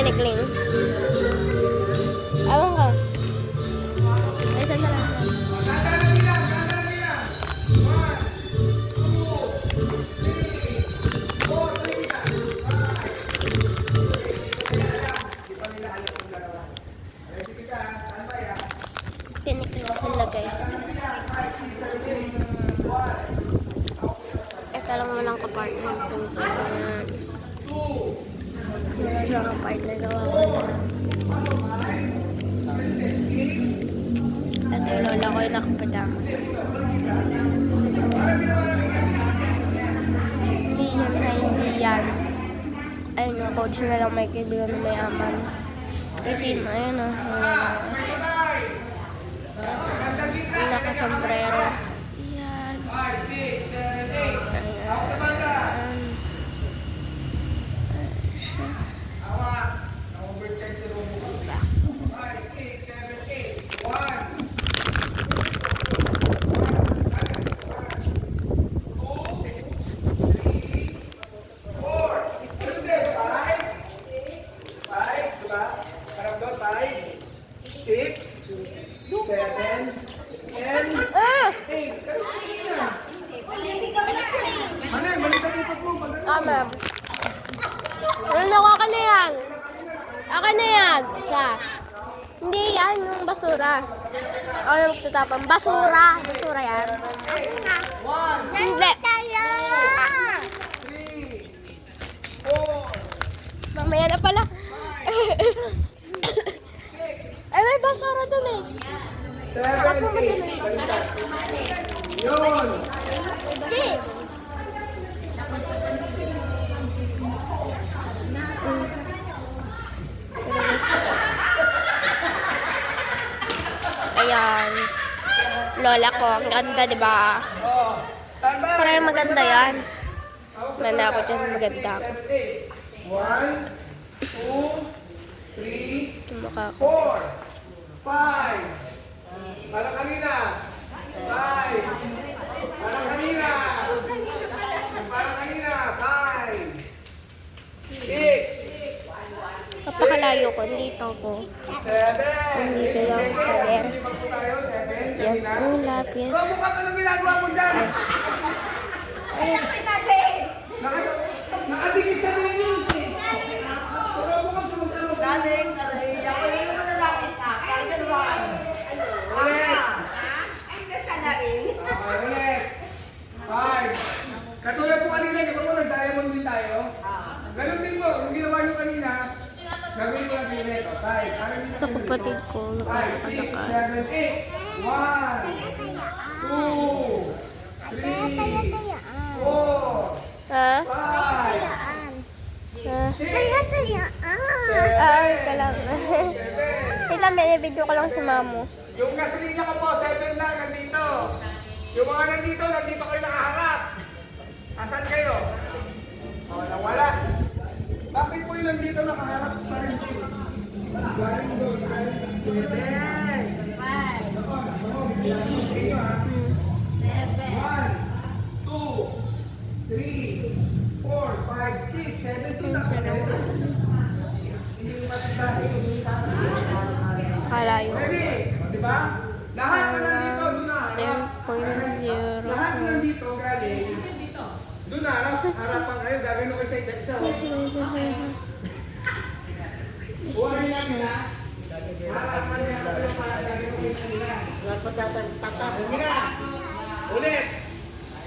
Pinikling. Ewan ko. Ay, saan na lang. Pinikling sila guys. Ito lang walang kapartment. Ayan. Wala siyang kapartment. Gawa ko na. Ito yung lola ko yung nakapadamas. Hindi yan na hindi yan. Ayun na, coach na lang may kaibigan na mayaman. Itin, ayun na. Yung nakasombrero. Yan. Ma'am. Ano ko ka na yan? Akin na yan. Siya. Hindi yan yung basura. O yung magtatapang. Basura. Basura yan. Hindi. Mamaya na pala. Ay, may basura dun eh. Bakit mo madun yung basura? Yun. Si. Ayan. Lola ko. Ang ganda, di ba? Parang maganda yan. Mana ako dyan. Maganda ako. 1, 2, 3, Tumaka ko. 4, 5. Parang kanina. 5. Parang kanina. Parang kanina. 5. 6. Papakalayo ko. Dito ko. 7. Dito lang sa pader. Yan. Ang lapis. Mukha ka nang ginagawa mo dyan. Nakadikit sa news eh. Pero mukhang sumusalo sa aling. Ulit. Ulit. 5. Katulad po kanina, di ba po nag-diamond din tayo? Ganun din po, yung ginawa nyo kanina, gagawin ko lang din ito. 5. Ito kapatid ko. 5, 6, 7, 8. 1, 2, 3, 4, Ha? 5, Ha? 6, Ay, ka lang. Wait lang, may video ko lang si Mamo. yung nasa linya ko po, 7 lang, nandito. Yung mga nandito kayo nakaharap. Asan kayo? O, nawala. Bakit po yung nandito nakaharap pa rin kayo? Galing doon, galing doon. 7. 1, 2, 3, 4, 5, 6, 7, 2 na. Hindi matanda. Kalayo. Ready? Diba? Lahat na nandito, doon na. 10.0. Lahat na nandito, galing. Doon na, harapan kayo. Gagano kayo sa isa. Buhay namin na. Harapan niya kayo para gagano kayo sa nila. Tatapin na. Ulit.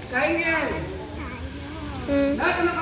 Kain yan. Lahat na